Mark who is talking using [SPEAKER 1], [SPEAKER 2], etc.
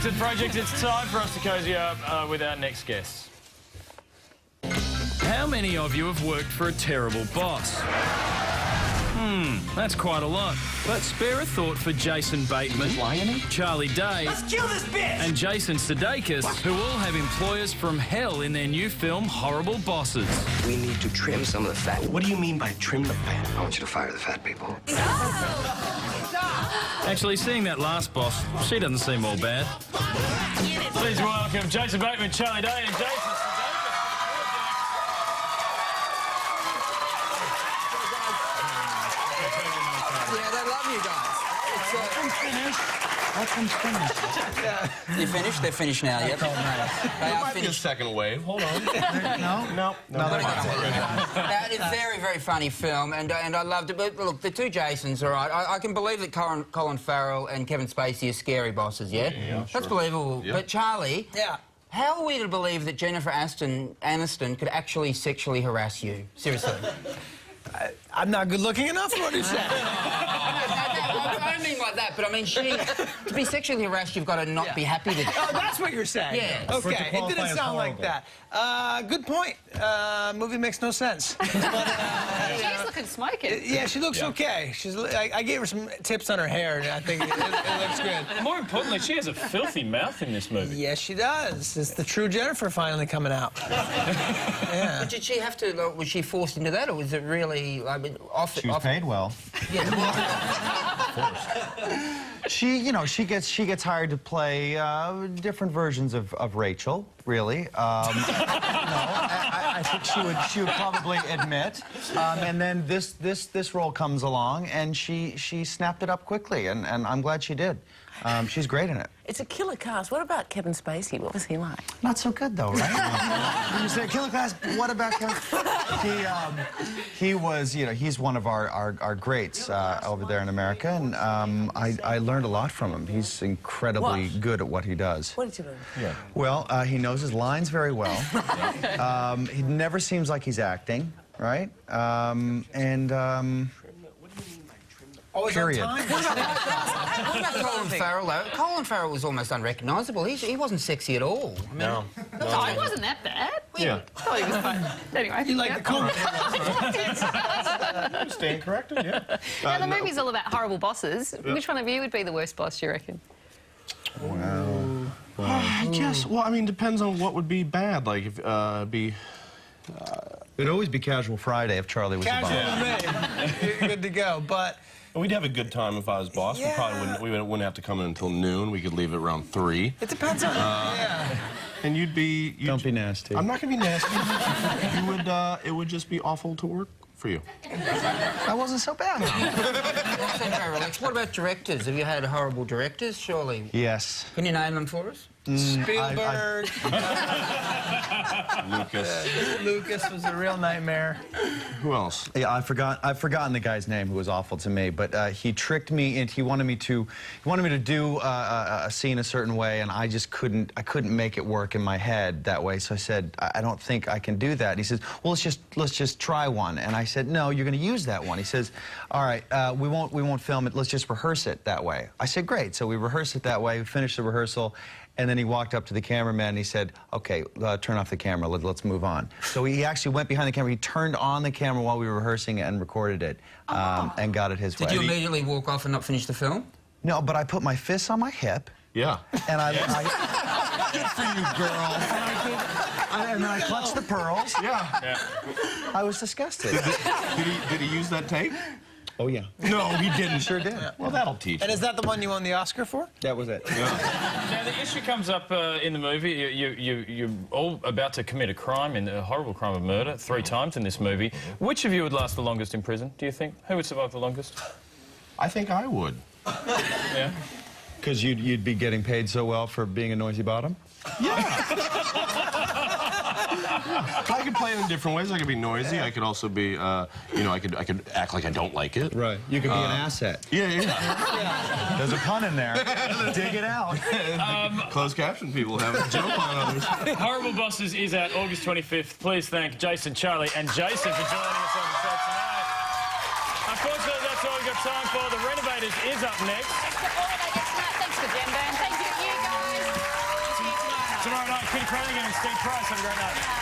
[SPEAKER 1] Unexpected Project, it's time for us to cozy up with our next guest. How many of you have worked for a terrible boss? That's quite a lot. But spare a thought for Jason Bateman, Charlie Day, and Jason Sudeikis, who all have employers from hell in their new film, Horrible Bosses.
[SPEAKER 2] We need to trim some of the fat.
[SPEAKER 3] What do you mean by trim the fat?
[SPEAKER 2] I want you to fire the fat people.
[SPEAKER 1] Actually, seeing that last boss, she doesn't seem all bad. Please welcome Jason Bateman, Charlie Day, and Jason Sudeikis.
[SPEAKER 4] Yeah, they love you guys.
[SPEAKER 5] Let them finish.
[SPEAKER 4] They're finished? They're finished now, yep. They are
[SPEAKER 3] Might be a
[SPEAKER 4] finished.
[SPEAKER 3] second wave. Hold on.
[SPEAKER 5] No.
[SPEAKER 4] It's a very, very funny film, and I loved it. But look, the two Jasons, all right. I can believe that Colin Farrell and Kevin Spacey are scary bosses, yeah?
[SPEAKER 3] Yeah,
[SPEAKER 4] That's believable.
[SPEAKER 3] Yeah.
[SPEAKER 4] But Charlie, how are we to believe that Jennifer Aniston could actually sexually harass you? Seriously.
[SPEAKER 5] I'm not good looking enough? What is that?
[SPEAKER 4] I don't mean like that, but I mean, to be sexually harassed, you've got to not be happy to...
[SPEAKER 5] Oh, that's what you're saying?
[SPEAKER 4] Yeah.
[SPEAKER 5] Okay, it didn't sound like that. Good point. Movie makes no sense. But,
[SPEAKER 6] She's looking smoking.
[SPEAKER 5] yeah, she looks okay. I gave her some tips on her hair, and I think it looks good.
[SPEAKER 1] More importantly, she has a filthy mouth in this movie.
[SPEAKER 5] Yes, she does. It's the true Jennifer finally coming out. Yeah.
[SPEAKER 4] But did she have to, like, was she forced into that, or was it really, I mean,
[SPEAKER 7] She was paid well.
[SPEAKER 4] Yeah.
[SPEAKER 7] She gets hired to play different versions of Rachel, really. I think she would probably admit. And then this role comes along, and she snapped it up quickly, and I'm glad she did. She's great in it.
[SPEAKER 6] It's a killer cast. What about Kevin Spacey? What was he like?
[SPEAKER 7] Not so good, though, right? When you say killer cast, what about Kevin? He was, he's one of our greats over there in America, and I learned a lot from him. He's incredibly good at what he does.
[SPEAKER 6] What did you learn?
[SPEAKER 7] Yeah. Well, he knows his lines very well. He never seems like he's acting, right? Period.
[SPEAKER 4] What about Colin Farrell, though? Colin Farrell was almost unrecognisable. He wasn't sexy at all. I mean,
[SPEAKER 3] No.
[SPEAKER 6] Oh, it wasn't that bad.
[SPEAKER 3] Yeah.
[SPEAKER 6] Oh, he was fine. Anyway.
[SPEAKER 5] You like the comment?
[SPEAKER 3] Staying corrected, yeah.
[SPEAKER 6] Now, the movie's all about horrible bosses. Which one of you would be the worst boss, do you reckon?
[SPEAKER 7] Wow.
[SPEAKER 3] I guess, well, I mean, depends on what would be bad. Like, if,
[SPEAKER 7] It'd always be Casual Friday if Charlie was the boss.
[SPEAKER 5] You're good to go, but...
[SPEAKER 3] we'd have a good time if I was boss.
[SPEAKER 5] Yeah.
[SPEAKER 3] We probably wouldn't have to come in until noon. We could leave at around 3.
[SPEAKER 5] It depends on...
[SPEAKER 3] And you'd
[SPEAKER 7] Don't be nasty.
[SPEAKER 3] I'm not gonna be nasty. It would just be awful to work for you.
[SPEAKER 7] That wasn't so bad.
[SPEAKER 4] What about directors? Have you had horrible directors, surely?
[SPEAKER 7] Yes.
[SPEAKER 4] Can you name them for us?
[SPEAKER 5] Spielberg. Lucas was a real nightmare.
[SPEAKER 3] Who else?
[SPEAKER 7] Yeah, I've forgotten the guy's name who was awful to me, but he tricked me into. He wanted me to do a scene a certain way, and I just couldn't make it work in my head that way. So I said, I don't think I can do that. And he says, well, let's just try one. And I said, no, you're going to use that one. He says, all right, we won't film it. Let's just rehearse it that way. I said, great. So we rehearsed it that way. We finished the rehearsal. And then he walked up to the cameraman and he said, okay, turn off the camera, let's move on. So he actually went behind the camera, he turned on the camera while we were rehearsing it and recorded it, and got it his way.
[SPEAKER 4] Did you immediately walk off and not finish the film?
[SPEAKER 7] No, but I put my fists on my hip.
[SPEAKER 3] Yeah.
[SPEAKER 7] And I good for you, girl. And then I clutched the pearls.
[SPEAKER 3] Yeah.
[SPEAKER 7] I was disgusted.
[SPEAKER 3] Did he use that tape?
[SPEAKER 7] Oh, yeah.
[SPEAKER 3] No, he didn't.
[SPEAKER 7] Sure did.
[SPEAKER 3] Well, that'll teach
[SPEAKER 5] And
[SPEAKER 3] you.
[SPEAKER 5] is that the one you won the Oscar for?
[SPEAKER 7] That was it.
[SPEAKER 1] Now, the issue comes up in the movie. You're all about to commit a crime, a horrible crime of murder, 3 times in this movie. Which of you would last the longest in prison, do you think? Who would survive the longest?
[SPEAKER 3] I think I would.
[SPEAKER 1] Yeah?
[SPEAKER 7] Because you'd be getting paid so well for being a noisy bottom?
[SPEAKER 3] Yeah. I could play it in different ways. I could be noisy. I could also be, I could act like I don't like it.
[SPEAKER 7] Right. You could be an asset.
[SPEAKER 3] Yeah.
[SPEAKER 7] There's a pun in there. Dig it out.
[SPEAKER 3] Closed caption people have a joke on others.
[SPEAKER 1] Horrible Bosses is out August 25th. Please thank Jason, Charlie, and Jason for joining us on the show tonight. Unfortunately, that's all we've got time for. The Renovators is up next.
[SPEAKER 6] Thanks for all of that. Thanks for Jen Byrne. Thank you, you guys.
[SPEAKER 1] Tomorrow night, Kim Cranigan and Steve Price. Have a great night.